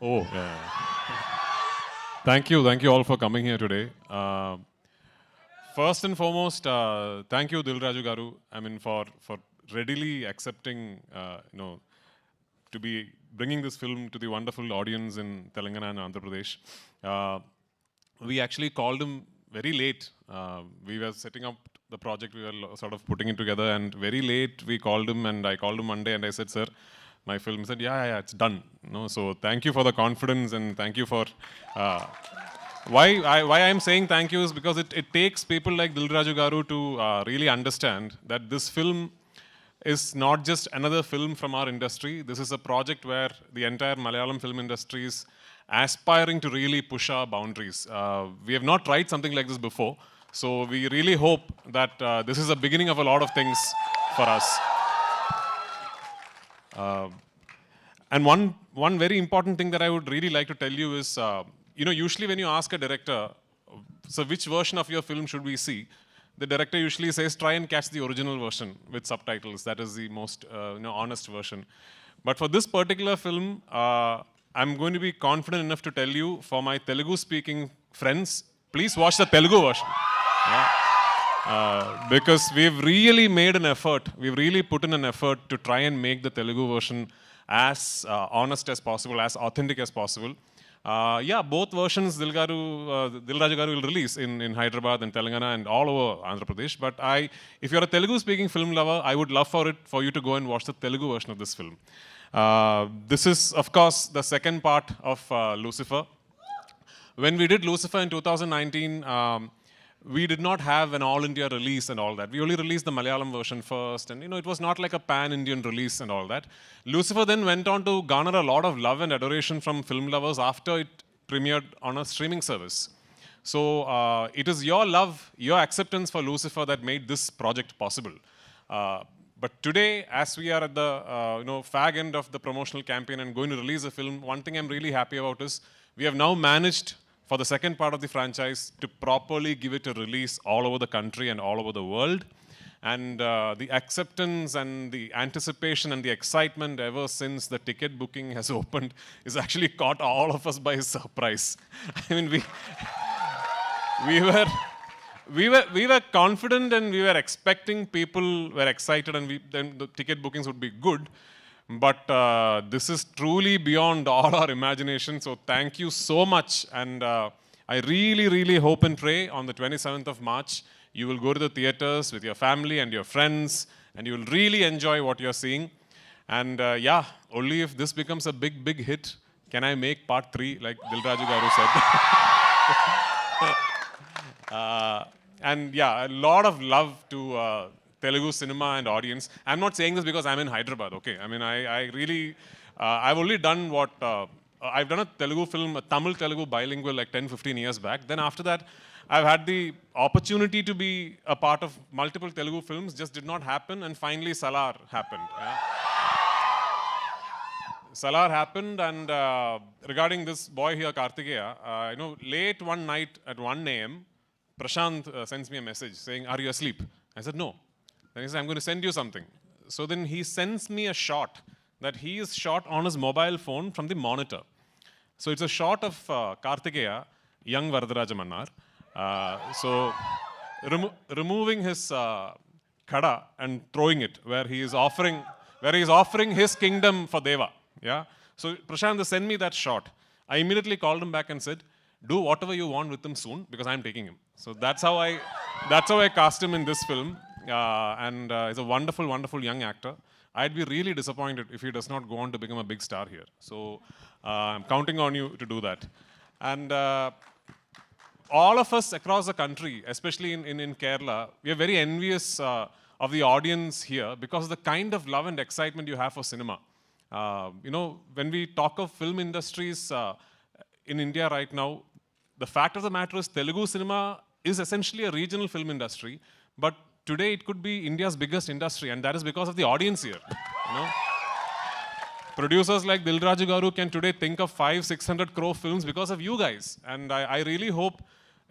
Oh, yeah. Thank you all for coming here today. First and foremost, thank you, Dilraju Garu. I mean, for readily accepting, to be bringing this film to the wonderful audience in Telangana and Andhra Pradesh. We actually called him very late. We were setting up the project, we were sort of putting it together, and very late we called him, and I called him Monday, and I said, "Sir, my film." He said, yeah, it's done. So thank you for the confidence, and thank you for. Why I'm saying thank you is because it takes people like Dilraju Garu to really understand that this film is not just another film from our industry. This is a project where the entire Malayalam film industry is aspiring to really push our boundaries. We have not tried something like this before. So we really hope that this is the beginning of a lot of things for us. And one very important thing that I would really like to tell you is, usually when you ask a director, so which version of your film should we see? The director usually says, try and catch the original version with subtitles. That is the most honest version. But for this particular film, I'm going to be confident enough to tell you, for my Telugu-speaking friends, please watch the Telugu version. Because we've really made an effort, we've really put in an effort to try and make the Telugu version as honest as possible, as authentic as possible. Both versions Dilraju Garu will release in Hyderabad and Telangana and all over Andhra Pradesh. But if you're a Telugu-speaking film lover, I would love for you to go and watch the Telugu version of this film. This is, of course, the second part of Lucifer. When we did Lucifer in 2019, we did not have an all-India release and all that. We only released the Malayalam version first, and it was not like a pan-Indian release and all that. Lucifer then went on to garner a lot of love and adoration from film lovers after it premiered on a streaming service. So it is your love, your acceptance for Lucifer that made this project possible. But today, as we are at the fag end of the promotional campaign and going to release a film, one thing I'm really happy about is we have now managed, for the second part of the franchise, to properly give it a release all over the country and all over the world. And the acceptance and the anticipation and the excitement ever since the ticket booking has opened is actually caught all of us by surprise. I mean, we were confident and we were expecting, people were excited, and then the ticket bookings would be good. But this is truly beyond all our imagination. So thank you so much. And I really, really hope and pray on the 27th of March, you will go to the theaters with your family and your friends, and you will really enjoy what you're seeing. And only if this becomes a big, big hit, can I make part 3, like Dilraju Garu said. A lot of love to Telugu cinema and audience. I'm not saying this because I'm in Hyderabad, okay? I mean, I really, I've only done I've done a Telugu film, a Tamil-Telugu bilingual, like 10-15 years back. Then after that, I've had the opportunity to be a part of multiple Telugu films, just did not happen, and finally Salar happened. Yeah? Salar happened, and regarding this boy here, Kartikeya, late one night at 1 a.m., Prashant sends me a message saying, "Are you asleep?" I said, "No." Then he said, "I'm going to send you something." So then he sends me a shot that he is shot on his mobile phone from the monitor. So it's a shot of Kartikeya, young Varadaraja Mannar. Removing his khada and throwing it where he is offering his kingdom for Deva. Yeah. So Prashant sent me that shot. I immediately called him back and said, "Do whatever you want with him soon, because I'm taking him." So that's how I cast him in this film. And he's a wonderful, wonderful young actor. I'd be really disappointed if he does not go on to become a big star here. So I'm counting on you to do that. And all of us across the country, especially in Kerala, we are very envious of the audience here because of the kind of love and excitement you have for cinema. When we talk of film industries in India right now, the fact of the matter is Telugu cinema is essentially a regional film industry, but today it could be India's biggest industry, and that is because of the audience here. Producers like Dilraju Garu can today think of 500-600 crore films because of you guys. And I really hope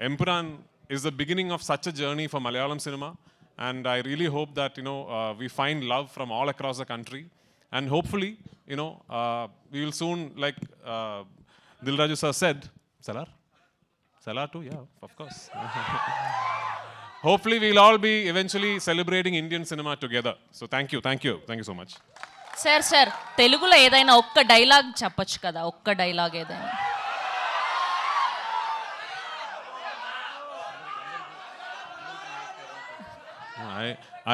Empuraan is the beginning of such a journey for Malayalam cinema. And I really hope that, we find love from all across the country. And hopefully, we will soon, Dil Raju sir said, Salar? Salar too, yeah, of course. Hopefully we'll all be eventually celebrating Indian cinema together. So thank you so much. Sir తెలుగులో ఏదైనా ఒక్క dialogue చెప్పొచ్చు కదా, ఒక్క dialogue ఏదైనా.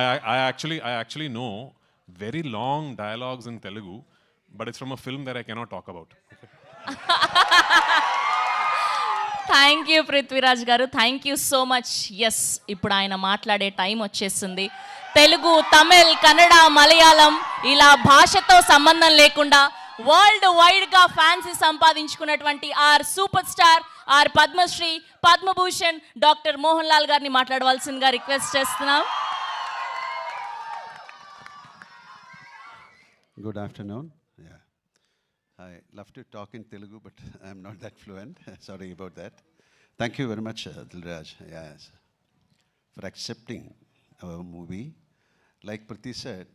I actually know very long dialogues in Telugu, but it's from a film that I cannot talk about. Thank you Prithviraj garu, thank you so much. Yes, ఇప్పుడు ఆయన మాట్లాడే టైం వచ్చేస్తుంది. తెలుగు, తమిళ్, కన్నడ, మలయాళం ఇలా భాషతో సంబంధం లేకుండా వరల్డ్ వైడ్గా ఫ్యాన్స్ సంపాదించుకున్నటువంటి our superstar, our Padmashri, Padmabhushan doctor Mohan Lal గారిని మాట్లాడవలసిందిగా రిక్వెస్ట్ చేస్తున్నాం. Good afternoon. Yeah, I love to talk in Telugu, but I'm not that fluent. Sorry about that. Thank you very much, Dilraj, yes, for accepting our movie. Like Priti said,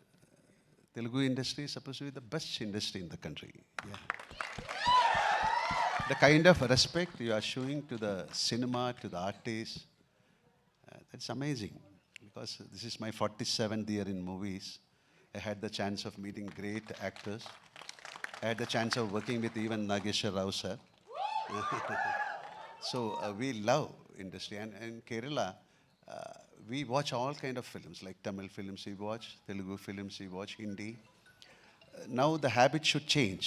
Telugu industry is supposed to be the best industry in the country. Yeah. The kind of respect you are showing to the cinema, to the artists, that's amazing. Because this is my 47th year in movies. I had the chance of meeting great actors. I had the chance of working with even Nageshwar Rao sir. So we love industry. And in Kerala, we watch all kind of films, like Tamil films we watch, Telugu films we watch, Hindi. Now the habit should change.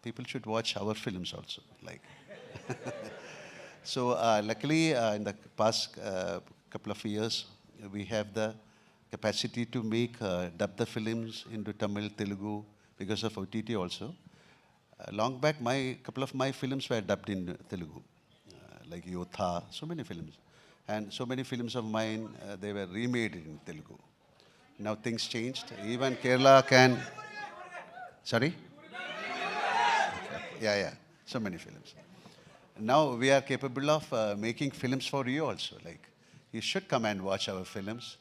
People should watch our films also. Like so luckily in the past couple of years, we have the capacity to make dub the films into Tamil, Telugu, because of OTT also. Long back, couple of my films were dubbed in Telugu, like Yotha, so many films. And so many films of mine, they were remade in Telugu. Now things changed. Even Kerala can... Sorry? Okay. Yeah, so many films. Now we are capable of making films for you also. Like, you should come and watch our films.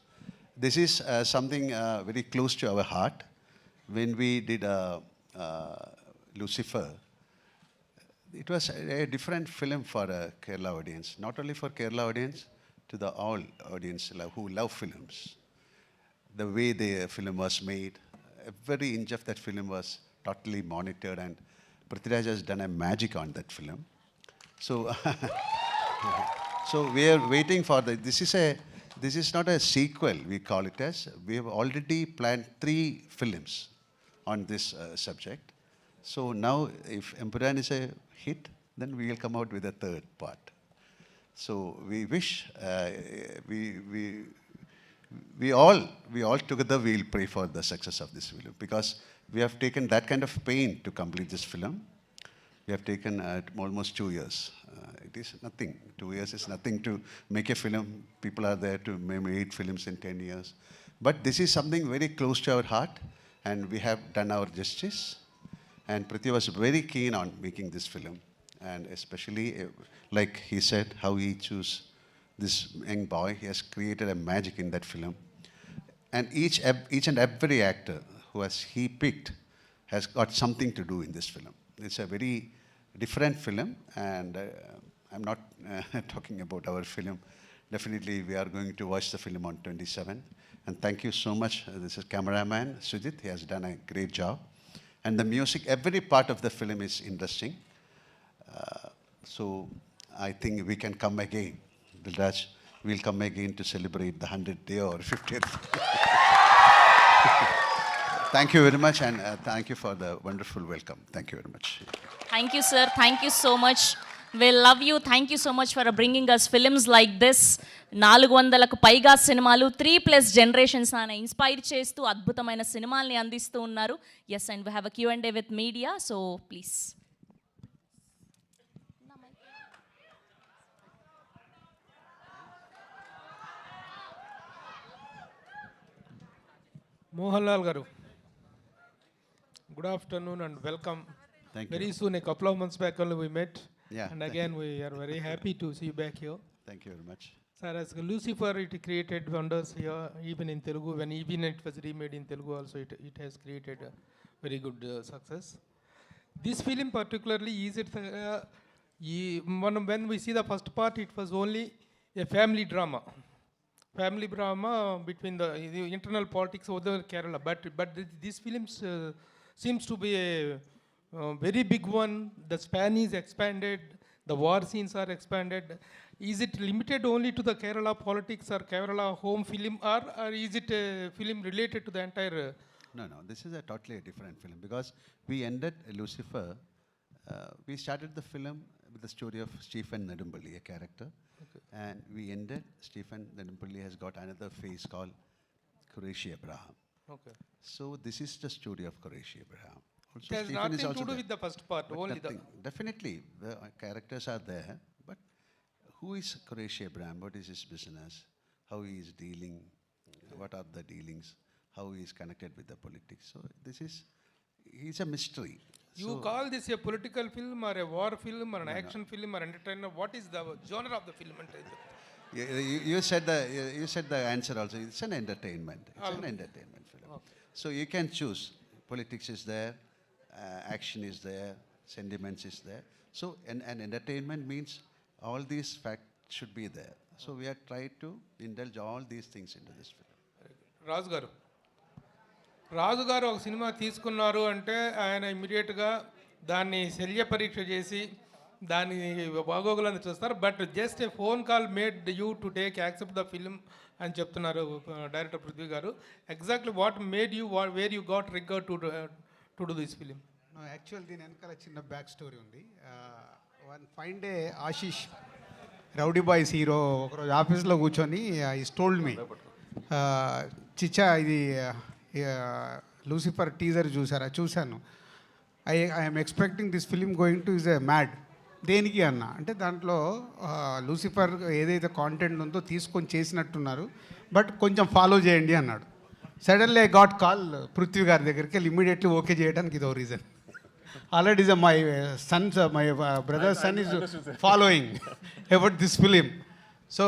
This is something very close to our heart. When we did Lucifer, it was a different film for a Kerala audience. Not only for Kerala audience, to the all audience who love films. The way the film was made, every inch of that film was totally monitored, and Prithviraj has done a magic on that film. So, so we are waiting for this is not a sequel, we call it as. We have already planned 3 films on this subject. So now, if Empuraan is a hit, then we will come out with a 3rd part. So we wish, we all together will pray for the success of this film, because we have taken that kind of pain to complete this film. We have taken almost 2 years. It is nothing. 2 years is nothing to make a film. People are there to make 8 films in 10 years. But this is something very close to our heart, and we have done our justice. And Prithvi was very keen on making this film. And especially, like he said, how he chose this young boy. He has created a magic in that film. And each and every actor who he picked has got something to do in this film. It's a very different film, and I'm not talking about our film. Definitely, we are going to watch the film on 27th. And thank you so much. This is Cameraman Sujit. He has done a great job. And the music, every part of the film is interesting. So I think we can come again. Dilraj, we'll come again to celebrate the 100th day or 50th. Thank you very much, and thank you for the wonderful welcome. Thank you very much. Thank you, sir. Thank you so much. We love you. Thank you so much for bringing us films like this. 400కు పైగా సినిమాలు 3+ generations ఆయన inspire చేస్తూ అద్భుతమైన సినిమాల్ని అందిస్తూ ఉన్నారు. Yes, and we have a Q&A with media, so please. Mohanlal garu, good afternoon and welcome. Thank you. Very soon, a couple of months back only we met. Yeah. And again, we are very happy to see you back here. Thank you very much. Sir, as Lucifer, it created wonders here, even in Telugu. When even it was remade in Telugu also, it has created a very good success. This film particularly is it when we see the first part, it was only a family drama between the internal politics of the Kerala. But this film seems to be a very big one. The span is expanded. The war scenes are expanded. Is it limited only to the Kerala politics or Kerala home film, or is it a film related to the entire? No, this is a totally different film because we ended Lucifer. We started the film with the story of Stephen Nedumpalli, a character. Okay. And we ended, Stephen Nedumpalli has got another phase called Qureshi Abraham. Okay. So this is the story of Qureshi Abraham. Also, It has Stephen is nothing also to do there. with the first part, But only nothing. Definitely, the characters are there. But who is Qureshi Abraham? What is his business? How he is dealing? What are the dealings? How he is connected with the politics? So this is, he's a mystery. You call this a political film or a war film or an action film or entertainer? What is the genre of the film? You said the answer also. It's an entertainment. It's an entertainment film. Okay. So you can choose. Politics is there, action is there, sentiments is there. So an entertainment means all these facts should be there. So we are trying to indulge all these things into this film. రాజు గారు ఒక cinema తీసుకున్నారు అంటే ఆయన ఇమ్మీడియట్గా దాన్ని శల్య పరీక్ష చేసి దాని బాగోగులను చూస్తారు. But just a phone call made you to accept the film అని చెప్తున్నారు డైరెక్టర్ పృథ్వీ గారు. Exactly what made you where you got రిగర్ to do this film? Actual దీని వెనకాల చిన్న బ్యాక్ స్టోరీ ఉంది. One fine day Ashish rowdy boys hero ఒకరోజు ఆఫీస్లో కూర్చొని ఈస్ టోల్డ్ మీ, చిచ్చా ఇది లూసిఫర్ టీజర్ చూశాను, I'm expecting this film going to is a mad. దేనికి అన్న అంటే దాంట్లో లూసిఫర్ ఏదైతే కాంటెంట్ ఉందో తీసుకొని చేసినట్టున్నారు, బట్ కొంచెం ఫాలో చేయండి అన్నాడు. Suddenly I got call Prithvi గారి దగ్గరికి వెళ్ళి ఇమ్మీడియట్లీ ఓకే చేయడానికి ఇదో reason. Already my Sons my brother sun is following about this film. So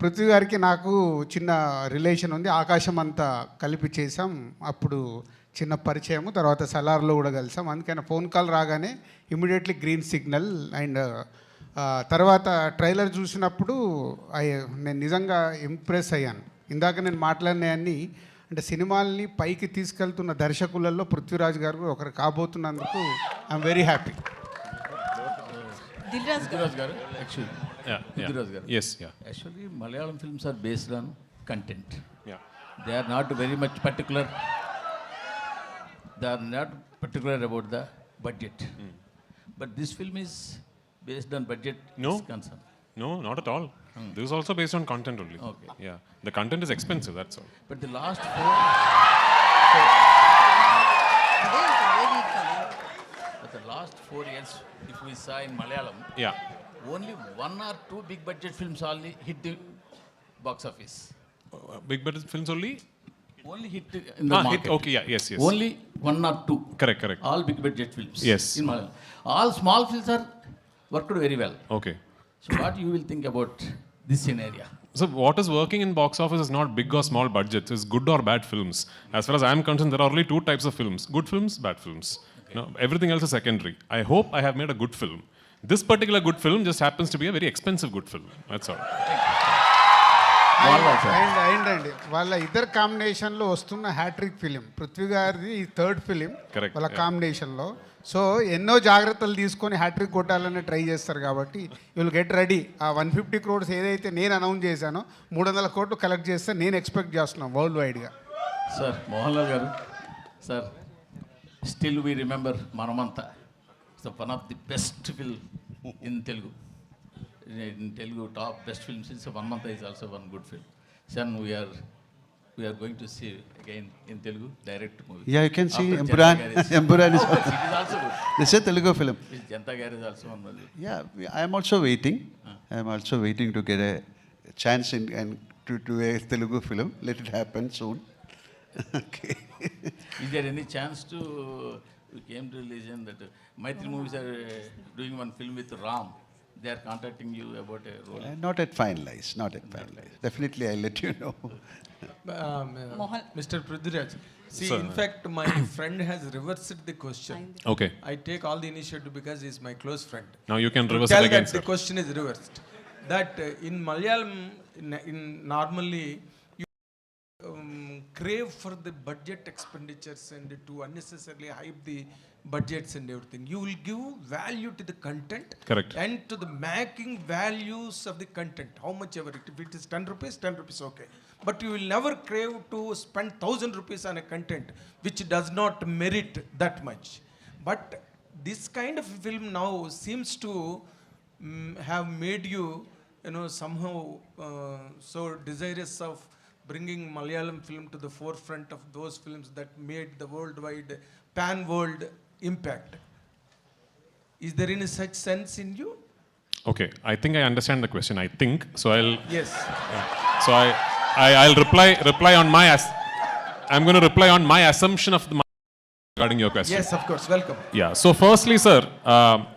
Prithvi గారికి నాకు చిన్న రిలేషన్ ఉంది, ఆకాశం అంతా కలిపి చేసాం. అప్పుడు చిన్న పరిచయము, తర్వాత సలార్లో కూడా కలిసాం. అందుకని ఫోన్ కాల్ రాగానే ఇమీడియట్లీ గ్రీన్ సిగ్నల్. అండ్ తర్వాత ట్రైలర్ చూసినప్పుడు నేను నిజంగా ఇంప్రెస్ అయ్యాను. ఇందాక నేను మాట్లాడినాయన్ని అంటే సినిమాల్ని పైకి తీసుకెళ్తున్న దర్శకులలో పృథ్వీరాజ్ గారు ఒకరు కాబోతున్నందుకు I'm very happy. Prithviraj garu, actually. Prithviraj garu. Yes, yeah. Actually, Malayalam films are based on content. Yeah. They are not very much particular. They are not particular about the budget. But this film is based on budget. No. Is concerned. No, not at all. This is also based on content only. Okay. Yeah. The content is expensive, that's all. But the last four years, if we saw in Malayalam, Yeah. only one or two big budget films only hit the box office. Big budget films only? Only hit in the market. Hit, okay, yeah, yes. Only one or two. Correct. All big budget films. Yes. In Malayalam. All small films are worked very well. Okay. So what you will think about this scenario? So what is working in box office is not big or small budgets. It's good or bad films. As far as I am concerned, there are only two types of films: good films, bad films. No, everything else is secondary. I hope I have made a good film. This particular good film just happens to be a very expensive good film. That's all. అయిందండి వాళ్ళ ఇద్దరు కాంబినేషన్లో వస్తున్న hat trick film. Prithvi గారిది ఈ third film వాళ్ళ కాంబినేషన్లో. So ఎన్నో జాగ్రత్తలు తీసుకొని హ్యాట్రిక్ కొట్టాలని ట్రై చేస్తారు కాబట్టి విల్ గెట్ రెడీ. ఆ 150 crores ఏదైతే నేను అనౌన్స్ చేశానో 300 crores కలెక్ట్ చేస్తే నేను ఎక్స్పెక్ట్ చేస్తున్నాను వరల్డ్ వైడ్గా. సార్ మోహన్లాల్ గారు, సార్ స్టిల్ వీ రిమెంబర్ మనమంతా one of the best film in Telugu. In Telugu, top best films is One Month is also one good film. Son, we are going to see again in Telugu direct movie. Yeah, you can see After Empuraan. Janta Garage. Empuraan is It is also good. This is a Telugu film. This Janta Garage is also one movie. Yeah, I am also waiting. I am also waiting to get a chance and to do a Telugu film. Let it happen soon. Okay. Is there any chance to, we came to listen that Maitri movies are doing one film with Ram. They are contacting you about a role. Not at finalized. Definitely, I'll let you know. Mr. Prithviraj, See, Sir. in fact, my friend has reversed the question. Okay. I take all the initiative because he's my close friend. Now you can reverse Tell it again, that sir. the question is reversed. That in Malayalam, in normally you crave for the budget expenditures and to unnecessarily hype the budgets and everything. You will give value to the content. Correct. And to the making values of the content. How much ever it. If it is 10 rupees, okay. But you will never crave to spend 1,000 rupees on a content which does not merit that much. But this kind of film now seems to have made you, somehow so desirous of bringing Malayalam film to the forefront of those films that made the worldwide, pan-world impact. Is there any such sense in you? Okay, I think I understand the question. I think so. Yes. So I'll reply on my. I'm going to reply on my assumption of the regarding your question. Yes, of course. Welcome. Yeah. So firstly, sir,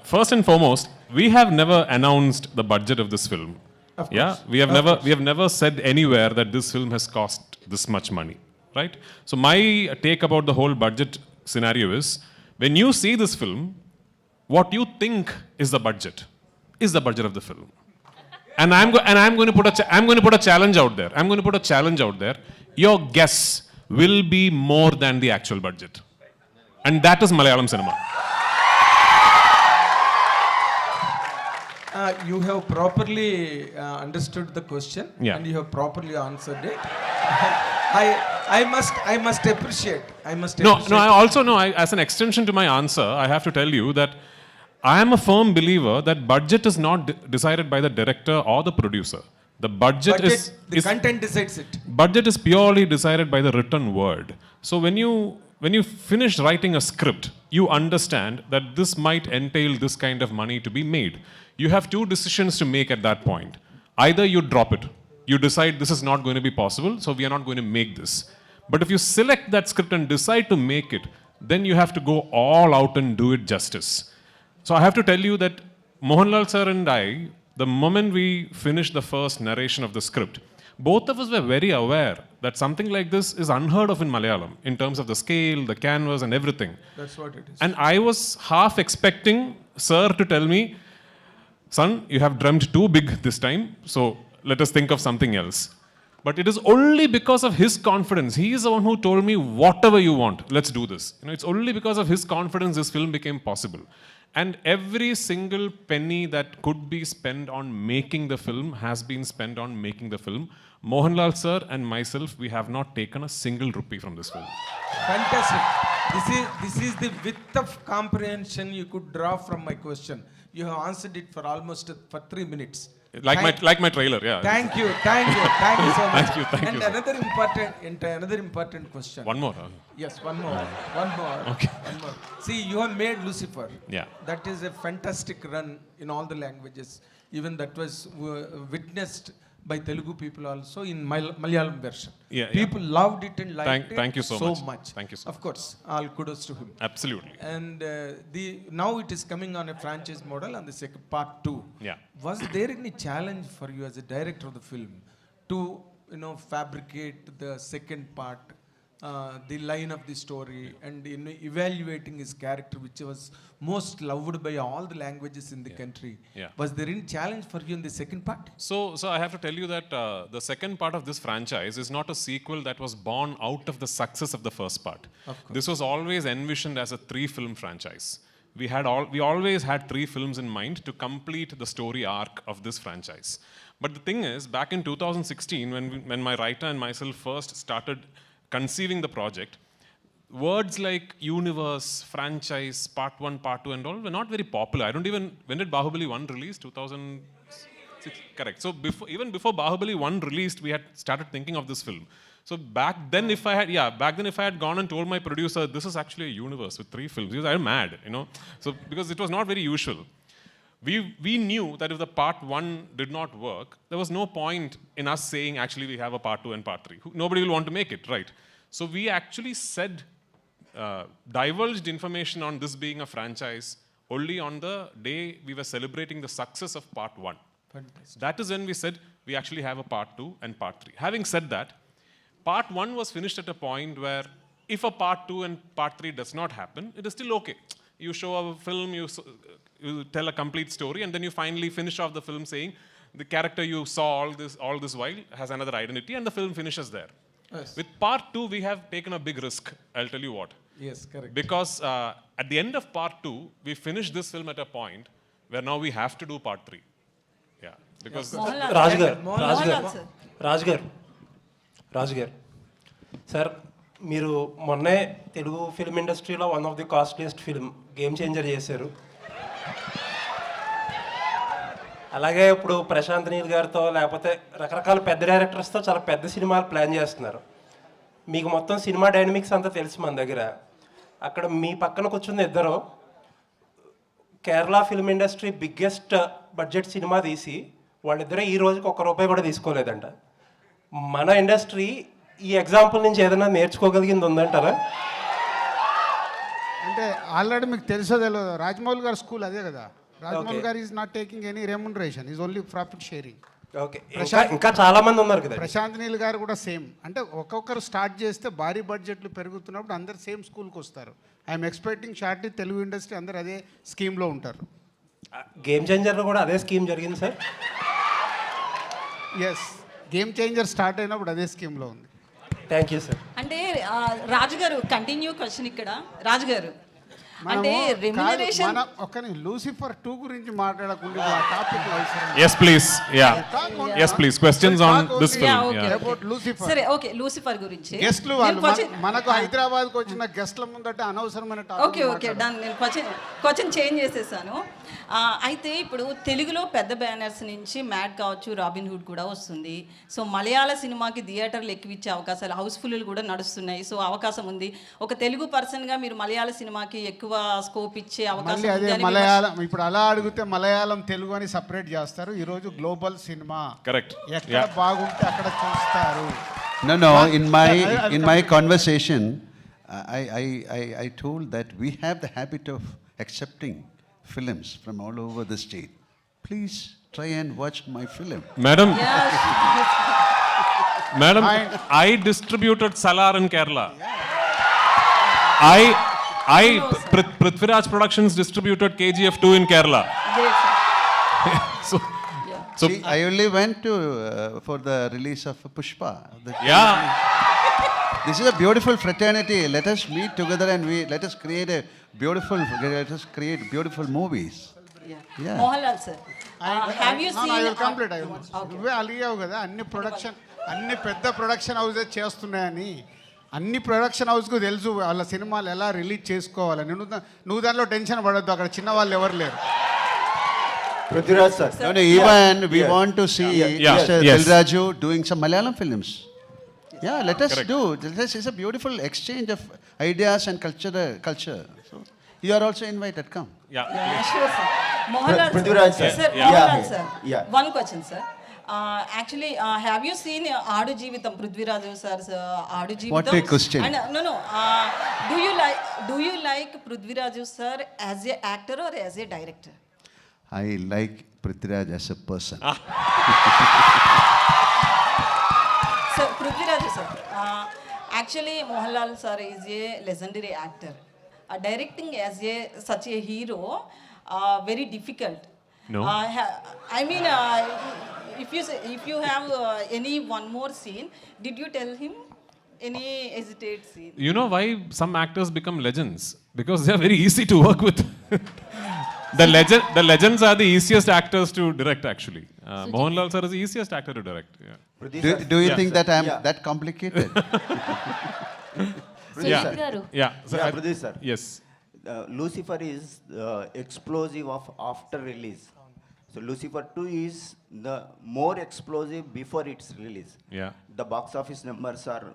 first and foremost, we have never announced the budget of this film. Of course. Yeah, we have never said anywhere that this film has cost this much money, right? So my take about the whole budget scenario is, when you see this film, what you think is the budget of the film. And I'm going to put a challenge out there. I'm going to put a challenge out there. Your guess will be more than the actual budget. And that is Malayalam cinema. You have properly understood the question, Yeah. and you have properly answered it. I must appreciate. No, I also know, as an extension to my answer, I have to tell you that I am a firm believer that budget is not decided by the director or the producer. The budget is content decides it. budget is purely decided by the written word. So when you finish writing a script, you understand that this might entail this kind of money to be made. You have two decisions to make at that point. Either you drop it, you decide this is not going to be possible, so we are not going to make this. But if you select that script and decide to make it, then you have to go all out and do it justice. So I have to tell you that Mohanlal sir and I, the moment we finished the first narration of the script, both of us were very aware that something like this is unheard of in Malayalam in terms of the scale, the canvas and everything. That's what it is. And I was half expecting sir to tell me, son, you have dreamt too big this time, so let us think of something else. But it is only because of his confidence. He is the one who told me, whatever you want, let's do this. It's only because of his confidence this film became possible. And every single penny that could be spent on making the film has been spent on making the film. Mohanlal sir and myself, we have not taken a single rupee from this film. Fantastic. This is the width of comprehension you could draw from my question. You have answered it for almost for 3 minutes. Like my trailer, yeah. Thank you so much. Thank you, And sir. another important question. One more. Yes, one more. Okay. One more. See, you have made Lucifer. Yeah. That is a fantastic run in all the languages. Even that was witnessed by Telugu people also in Malayalam version. Yeah. People loved it and liked Thank you so much. much. Thank you so Of course, all kudos to him. Absolutely. And now it is coming on a franchise model on the second part 2. Yeah. Was there any challenge for you as a director of the film to fabricate the second part, the line of the story, and evaluating his character, which was most loved by all the languages in the country? Yeah. Was there any challenge for you in the second part? So I have to tell you that the second part of this franchise is not a sequel that was born out of the success of the first part. This was always envisioned as a 3-film franchise. We always had 3 films in mind to complete the story arc of this franchise. But the thing is, back in 2016, when my writer and myself first started conceiving the project, words like universe, franchise, part 1, part 2 and all were not very popular. When did Bahubali 1 release? 2006? Correct. So even before Bahubali 1 released, we had started thinking of this film. So back then if I had gone and told my producer, this is actually a universe with 3 films, because I'm mad, So because it was not very usual. We knew that if the part 1 did not work, there was no point in us saying, actually, we have a part 2 and part 3. Nobody will want to make it, right? So we actually divulged information on this being a franchise only on the day we were celebrating the success of part 1. Fantastic. That is when we said, we actually have a part 2 and part 3. Having said that, part 1 was finished at a point where if a part 2 and part 3 does not happen, it is still okay. You show a film, you tell a complete story, and then you finally finish off the film saying the character you saw all this while has another identity, and the film finishes there. Yes. With part 2, we have taken a big risk. I'll tell you what. Yes, correct. Because at the end of part 2, we finished this film at a point where now we have to do part 3. Yeah. Because రాజు గారు sir మీరు మొన్నే Telugu film ఇండస్ట్రీలో one of the costliest film game changer చేశారు. అలాగే ఇప్పుడు ప్రశాంత్ నీల్ గారితో లేకపోతే రకరకాల పెద్ద డైరెక్టర్స్తో చాలా పెద్ద సినిమాలు ప్లాన్ చేస్తున్నారు. మీకు మొత్తం సినిమా డైనమిక్స్ అంతా తెలుసు మన దగ్గర. అక్కడ మీ పక్కన కూర్చున్న ఇద్దరు Kerala film industry biggest budget cinema తీసి వాళ్ళిద్దరూ ఈ రోజుకి ₹1 కూడా తీసుకోలేదంట. మన ఇండస్ట్రీ ఈ ఎగ్జాంపుల్ నుంచి ఏదైనా నేర్చుకోగలిగింది ఉందంటారా? అంటే ఆల్రెడీ మీకు తెలుసో తెలియదు, రాజమౌళి గారి స్కూల్ అదే కదా. రాజమౌళి గారు is not taking any remuneration, is only profit sharing. Okay, ఇంకా చాలా మంది ఉన్నారు కదా. ప్రశాంత్ నీల్ గారు కూడా సేమ్. అంటే ఒక్కొక్కరు స్టార్ట్ చేస్తే భారీ బడ్జెట్లు పెరుగుతున్నప్పుడు అందరు సేమ్ స్కూల్కి వస్తారు. I'm expecting shortly Telugu industry అందరు అదే స్కీమ్లో ఉంటారు. గేమ్ చేంజర్లో కూడా అదే స్కీమ్ జరిగింది sir. Yes, game changer start అయినప్పుడు అదే స్కీమ్లో ఉంది. Thank you sir. అంటే రాజుగారు కంటిన్యూ క్వశ్చన్ ఇక్కడ రాజుగారు అంటే రెమ్యునరేషన్ ఒక్కని లూసిఫర్ 2 గురించి మాట్లాడకుండా topic yes please, yeah, yes please, questions on this film. About Lucifer. సరే, ఓకే, లూసిఫర్ గురించి గెస్ట్లు వాళ్ళు మనకు హైదరాబాద్కి వచ్చిన గెస్ట్ల ముందట అనవసరమైన టాపిక్. Okay done. నేను క్వశ్చన్ చేంజ్ చేసేసాను. అయితే ఇప్పుడు తెలుగులో పెద్ద బ్యానర్స్ నుంచి మ్యాడ్ కావచ్చు, రాబిన్ హుడ్ కూడా వస్తుంది. సో మలయాళ సినిమాకి థియేటర్లు ఎక్కువిచ్చే అవకాశాలు, హౌస్ఫుల్ కూడా నడుస్తున్నాయి. సో అవకాశం ఉంది. ఒక తెలుగు పర్సన్గా మీరు మలయాళ సినిమాకి ఎక్కువ స్కోప్ ఇచ్చే అవకాశం అదే మలయాళం. ఇప్పుడు అలా అడిగితే మలయాళం తెలుగు అని సపరేట్ చేస్తారు. ఈరోజు గ్లోబల్ సినిమా Correct. ఎక్కడ బాగుంటే అక్కడ చూస్తారు. No. In my conversation, I told that we have the habit of accepting films from all over the state. Please try and watch my film. Madam, Madam, I distributed Salar in Kerala. Prithviraj Productions distributed KGF 2 in Kerala. So, See, I only went to for the release of Pushpa. yeah. This is a beautiful fraternity. Let us meet together and let us create beautiful movies. Yeah. Mohanlal sir, have you I seen will complete. నువ్వే అలిగావు కదా అన్ని పెద్ద production houses చేస్తున్నాయని. అన్ని production హౌస్కు తెలుసు వాళ్ళ సినిమాలు ఎలా రిలీజ్ చేసుకోవాలని. నువ్వు దానిలో టెన్షన్ పడద్దు, అక్కడ చిన్న వాళ్ళు ఎవరు లేరు. Prithviraj sir. No, even we want to see Mr. Dilraju doing some Malayalam films. Yeah, let us do. This is a beautiful exchange of ideas and culture. So you are also invited. Come. Yeah. Sure sir. Mohanlal Prithviraj sir. Sir, Yeah. Mohanlal sir, Yeah. One question sir. Actually, have you seen Aadu Jeevitam, Prithviraj sir's Aadu Jeevitam? What a question. And no. Do you like Prithviraj sir as a actor or as a director? I like Prithviraj as a person. Sir, Prithviraj sir, actually Mohanlal sir is a legendary actor. Directing as such a hero, very difficult. No. I mean, if you have any one more scene, did you tell him any hesitate scene? You know why some actors become legends? Because they are very easy to work with. The legends are the easiest actors to direct, actually. Mohanlal sir is the easiest actor to direct. Yeah. Do you think that I am that complicated? Yeah. So Pradesh sir. Yes. Lucifer is explosive of after release. So Lucifer 2 is the more explosive before its release. Yeah. The box office numbers are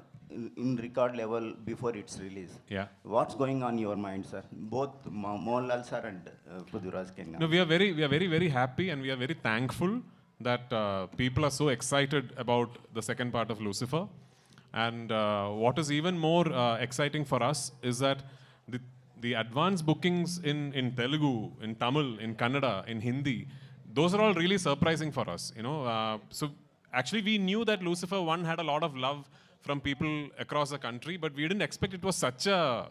in record level before its release. Yeah. What's going on in your mind, sir? Both Mohanlal sir and Prithviraj Kenna. No, we are very happy, and we are very thankful that people are so excited about the second part of Lucifer. And what is even more exciting for us is that the advance bookings in Telugu, in Tamil, in Kannada, in Hindi, those are all really surprising for us. So actually we knew that Lucifer 1 had a lot of love from people across the country, but we didn't expect it was such a,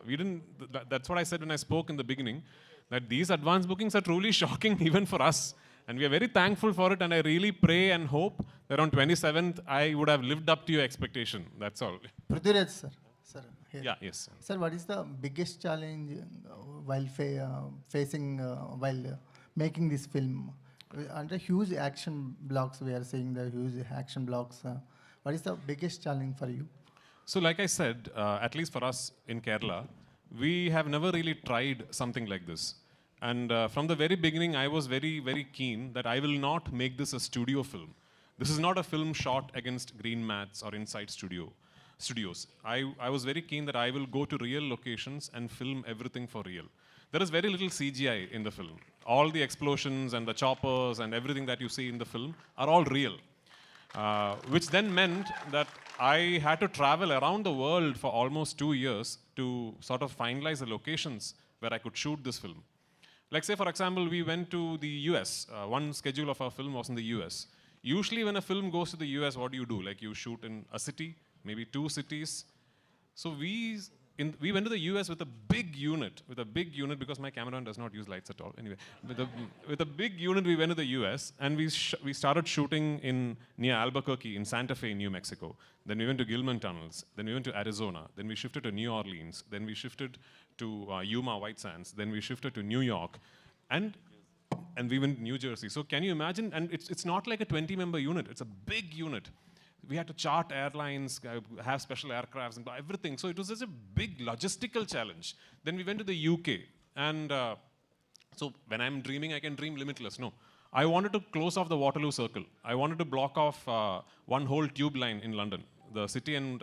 that's what I said when I spoke in the beginning, that these advance bookings are truly shocking even for us. And we are very thankful for it, and I really pray and hope that on 27th, I would have lived up to your expectation. That's all. Prithviraj, sir. Sir, here. Yeah, yes. Sir, what is the biggest challenge while facing while making this film? Under huge action blocks, we are seeing the huge action blocks. What is the biggest challenge for you? So like I said, at least for us in Kerala, we have never really tried something like this. And from the very beginning, I was very, very keen that I will not make this a studio film. This is not a film shot against green mats or inside studios. I was very keen that I will go to real locations and film everything for real. There is very little CGI in the film. All the explosions and the choppers and everything that you see in the film are all real. Which then meant that I had to travel around the world for almost 2 years to sort of finalize the locations where I could shoot this film. Like say, for example, we went to the US. One schedule of our film was in the US. Usually when a film goes to the US, what do? Like you shoot in a city, maybe 2 cities. So we went to the US with a big unit, because my cameraman does not use lights at all. Anyway, with a big unit, we went to the US and we started shooting near Albuquerque in Santa Fe, New Mexico. Then we went to Gilman Tunnels. Then we went to Arizona. Then we shifted to New Orleans. Then we shifted to Yuma White Sands. Then we shifted to New York. And we went to New Jersey. So can you imagine? And it's not like a 20-member unit. It's a big unit. We had to chart airlines, have special aircrafts and everything. So it was such a big logistical challenge. Then we went to the UK. And so when I'm dreaming, I can dream limitless. No. I wanted to close off the Waterloo Circle. I wanted to block off one whole tube line in London. The City and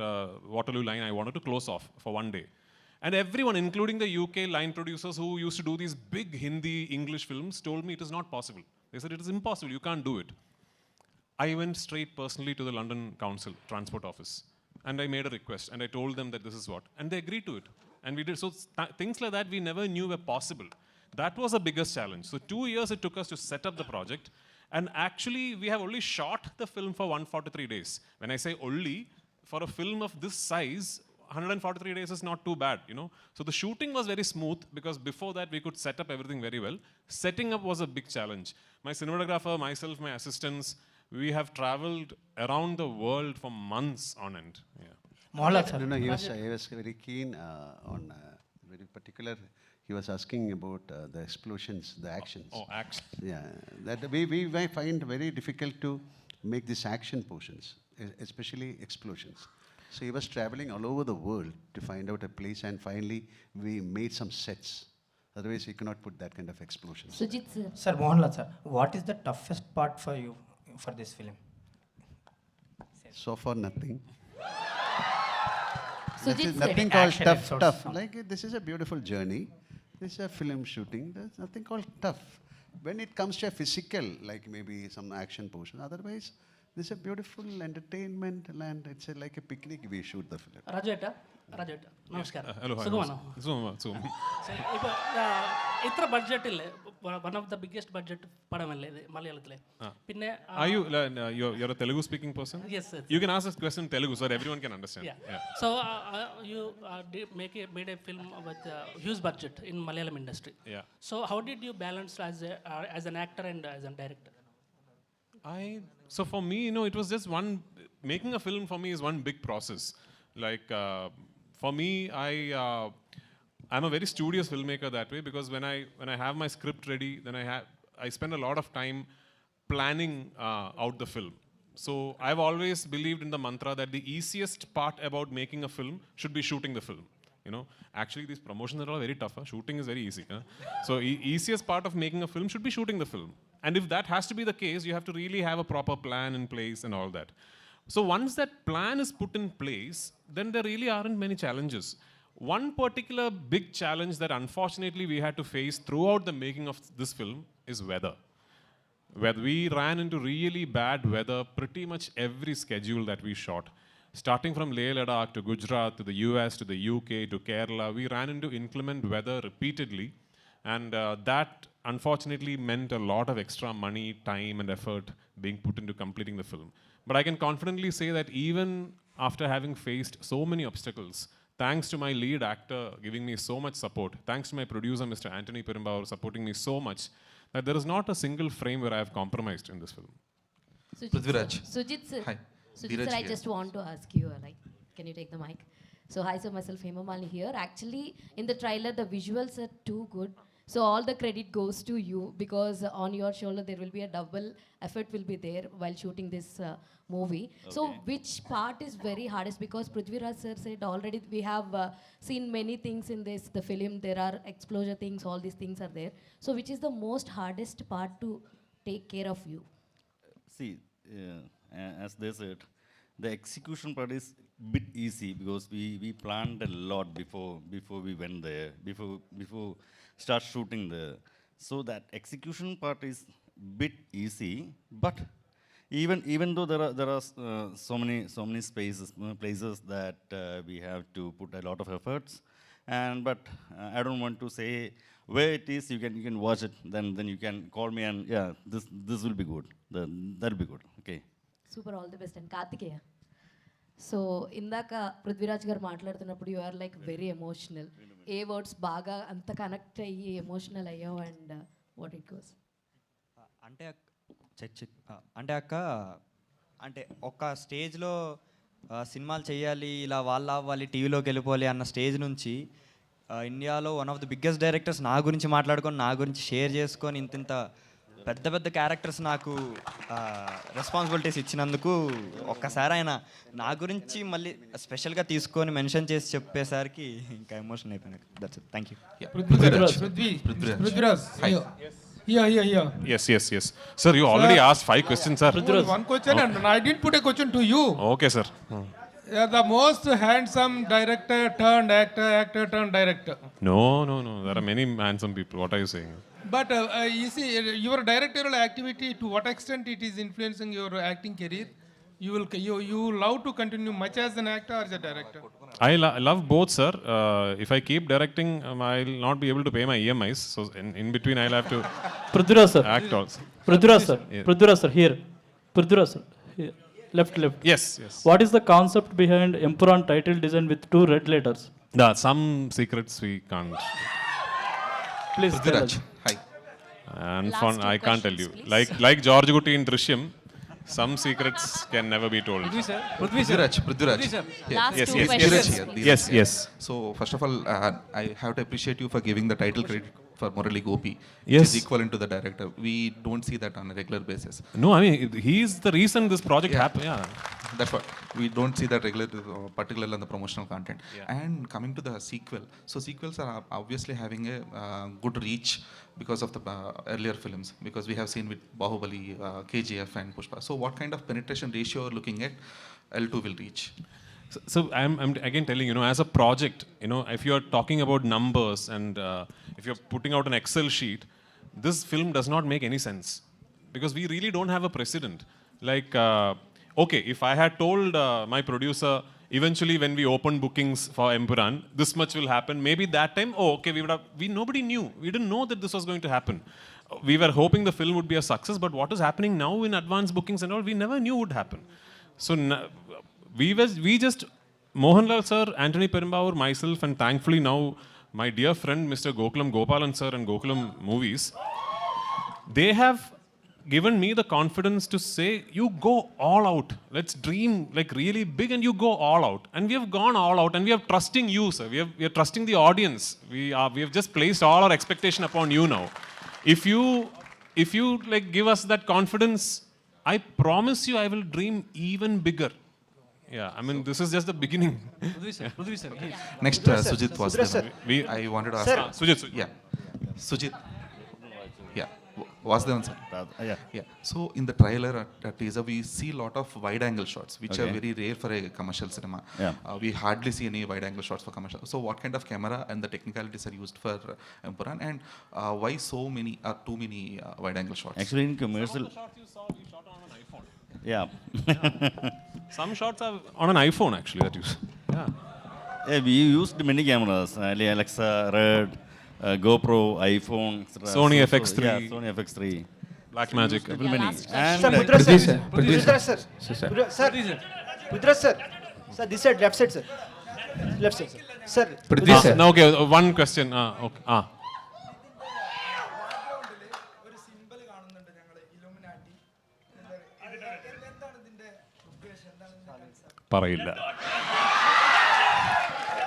Waterloo line I wanted to close off for one day. And everyone, including the UK line producers who used to do these big Hindi, English films, told me it is not possible. They said, it is impossible, you can't do it. I went straight personally to the London Council Transport Office. And I made a request, and I told them that this is what. And they agreed to it. And we did. So things like that we never knew were possible. That was the biggest challenge. So 2 years it took us to set up the project. And actually, we have only shot the film for 143 days. When I say only, for a film of this size, 143 days is not too bad, you know. So the shooting was very smooth because before that we could set up everything very well. Setting up was a big challenge. My cinematographer, myself, my assistants, we have traveled around the world for months on end. Yeah. Mohanlal, sir. No, he was very keen on very particular. He was asking about the explosions, the actions. Oh, action. Yeah, that we might find very difficult to make these action portions, especially explosions. So he was traveling all over the world to find out a place, and finally we made some sets. Otherwise, he cannot put that kind of explosions. Sujit sir. Sir, Mohanlal sir, what is the toughest part for you for this film? So far, nothing. Sujit sir. Nothing called Action tough. episodes. Tough. Like this is a beautiful journey. This is a film shooting. There's nothing called tough. When it comes to a physical, like maybe some action portion, otherwise, this is a beautiful entertainment land. It's like a picnic. We shoot the film. Raju ನಮಸ್ಕಾರ Hello, hi. സുഖമാണോ Zoom. ഇപ്പോൾ ഇത്ര ബഡ്ജറ്റില്ലേ one of the biggest budget പടമല്ലേ ഇത് മലയാളത്തിലെ പിന്നെ Are you, you're a Telugu speaking person? Yes, sir. You can ask this question in Telugu so that everyone can understand. Yeah. So you made a film with huge budget in Malayalam industry. Yeah. So how did you balance as an actor and as a director? So for me, you know, it was just making a film for me is one big process. Like, for me, I'm a very studious filmmaker that way, because when I have my script ready, then I spend a lot of time planning out the film. So I've always believed in the mantra that the easiest part about making a film should be shooting the film. You know, actually these promotions are all very tough. Shooting is very easy. So easiest part of making a film should be shooting the film. And if that has to be the case, you have to really have a proper plan in place and all that. So once that plan is put in place, then there really aren't many challenges. One particular big challenge that unfortunately we had to face throughout the making of this film is weather. Where we ran into really bad weather pretty much every schedule that we shot. Starting from Leh Ladakh to Gujarat to the US to the UK to Kerala, we ran into inclement weather repeatedly. And that unfortunately meant a lot of extra money, time and effort being put into completing the film. But I can confidently say that even after having faced so many obstacles, thanks to my lead actor giving me so much support, thanks to my producer, Mr. Anthony Perumbavoor, supporting me so much, that there is not a single frame where I have compromised in this film. Prithviraj. Sujit sir. Hi. Sujit Dheeraj sir, I here. just want to ask you, can you take the mic? So hi sir, myself Hema Malini here. Actually, in the trailer, the visuals are too good. So all the credit goes to you because on your shoulder there will be a double effort will be there while shooting this movie. Okay. So which part is very hardest? Because Prithviraj sir said already we have seen many things in the film. There are explosion things, all these things are there. So which is the most hardest part to take care of you? See, as they said, the execution part is bit easy because we planned a lot before we went there, before start shooting there. So that execution part is bit easy, but even though there are so many places that we have to put a lot of efforts, but I don't want to say where it is. You can watch it, then you can call me and yeah, this will be good. That'll be good. Okay. Super, all the best. And Kartikeya. So ఇందాక పృథ్వీరాజ్ గారు మాట్లాడుతున్నప్పుడు you are like very emotional. A words బాగా అంత connect అయ్యి emotional అయ్యావు and what it goes? అంటే అక్క అంటే ఒక స్టేజ్లో సినిమాలు చేయాలి, ఇలా వాళ్ళ అవ్వాలి, టీవీలోకి వెళ్ళిపోవాలి అన్న స్టేజ్ నుంచి ఇండియాలో one of the biggest directors నా గురించి మాట్లాడుకొని, నా గురించి షేర్ చేసుకొని ఇంత పెద్ద పెద్ద క్యారెక్టర్స్ నాకు రెస్పాన్సిబిలిటీస్ ఇచ్చినందుకు ఒక్కసారి ఆయన నా గురించి మళ్ళీ స్పెషల్గా తీసుకొని మెన్షన్ చేసి చెప్పేసరికి ఇంకా ఎమోషన్ అయిపోయాను. That's it. Thank you. Prithviraj. Here. Yes. Sir, you already asked 5 questions, sir. One question, and I didn't put a question to you. Okay, sir. You are the most handsome director turned actor turned director. No. There are many handsome people. What are you saying? But you see, your directorial activity, to what extent it is influencing your acting career? You love to continue much as an actor or as a director? I love both, sir. If I keep directing, I'll not be able to pay my EMIs. So in between, I'll have to Prithviraj sir. act also. Prithviraj sir. Yeah. Prithviraj sir, here. Prithviraj sir. Here. Left. Yes. What is the concept behind Empuraan title design with 2 red letters? Some secrets we can't. Please tell Prithviraj. us. Hi. And Last fun, 2 I can't tell you. questions, please. Like George Gutti in Drishyam, some secrets can never be told. Prithviraj. Last Yes, 2 yes, questions, here. please. Yes. So first of all, I have to appreciate you for giving the title credit for Murali Gopi, which Yes. is equivalent to the director. We don't see that on a regular basis. No, I mean, he's the reason this project happened. Yeah. That's what we don't see that regular, particularly on the promotional content. And coming to the sequel, so sequels are obviously having a good reach because of the earlier films, because we have seen with Bahubali, KGF and Pushpa. So what kind of penetration ratio you're looking at L2 will reach? So I'm again telling you, as a project, if you're talking about numbers and if you're putting out an Excel sheet, this film does not make any sense because we really don't have a precedent. Like, okay, if I had told my producer eventually when we opened bookings for Empuraan, this much will happen. Maybe that time, okay, nobody knew. We didn't know that this was going to happen. We were hoping the film would be a success, but what is happening now in advance bookings and all, we never knew would happen. So we just, Mohanlal sir, Anthony Perumbavoor, myself, and thankfully now my dear friend Mr. Gokulam Gopalan sir and Gokulam Movies, they have given me the confidence to say, you go all out. Let's dream like really big and you go all out. And we have gone all out and we are trusting you, sir. We are trusting the audience. We have just placed all our expectation upon you now. If you like give us that confidence, I promise you I will dream even bigger. Yeah, I mean, this is just the beginning. Prithvi sir. Next, Sujit was there. I wanted to ask. Sujit. Yeah. Sujit. Yeah. Was there one, sir? Yeah. So in the trailer at teaser, we see a lot of wide-angle shots, which are very rare for a commercial cinema. Yeah. We hardly see any wide-angle shots for commercial. So what kind of camera and the technicalities are used for Empuraan, and why so many too many wide-angle shots? Actually, in commercial. We shot on an iPhone. Yeah. Some shots are on an iPhone actually that you. Yeah. We used many cameras, Alexa, Red, GoPro, iPhone, etc. Sony FX3. Yeah, Sony FX3. Blackmagic. Many. last And Prithviraj sir. Sir, this side, left side, sir. Left side, sir. Sir. Now, okay, one question. Okay. പറയില്ല.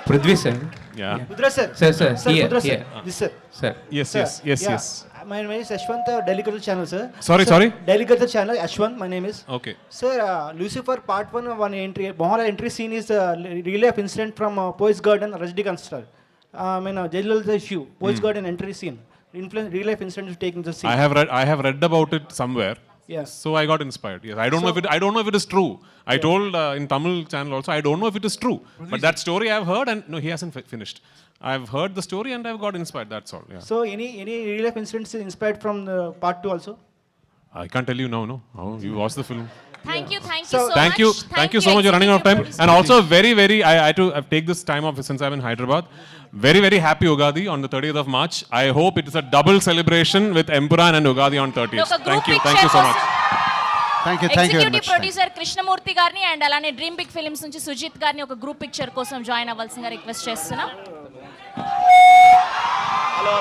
Prithvi sir. Yeah. Pudra sir. Sir, Sir, here, Pudra sir. here. This sir. Sir. Yes. My name is Ashwant, Daily Culture Channel, sir. Sorry? Daily Culture Channel, Ashwant, my name is. Okay. Sir, Lucifer Part 1, one entry, Mohanlal entry scene is real life incident from Poets Garden, Rajnikant star. Jailal issue, Poets Garden entry scene. Real life incident is taking the scene. I have read about it somewhere. Yes. So I got inspired. Yes. I don't know if it is true. I told in Tamil channel also, I don't know if it is true. But that story I've heard, and no, he hasn't finished. I've heard the story and I've got inspired. That's all. Yeah. So any real life incidents inspired from the Part 2 also? I can't tell you now. No, you watch the film. Thank you so Thank much. you so much. You're running out of time. And also very, I had to take this time off since I'm in Hyderabad. Very happy Ugadi on the 30th of March. I hope it is a double celebration with Empuraan and Ugadi on 30th. Thank you so much. Thank you very executive much. Producer Krishnamurthy గారిని and అలానే dream big films నుంచి సుజిత్ గారిని ఒక group picture కోసం join అవ్వాల్సిందిగా request చేస్తున్నా. Hello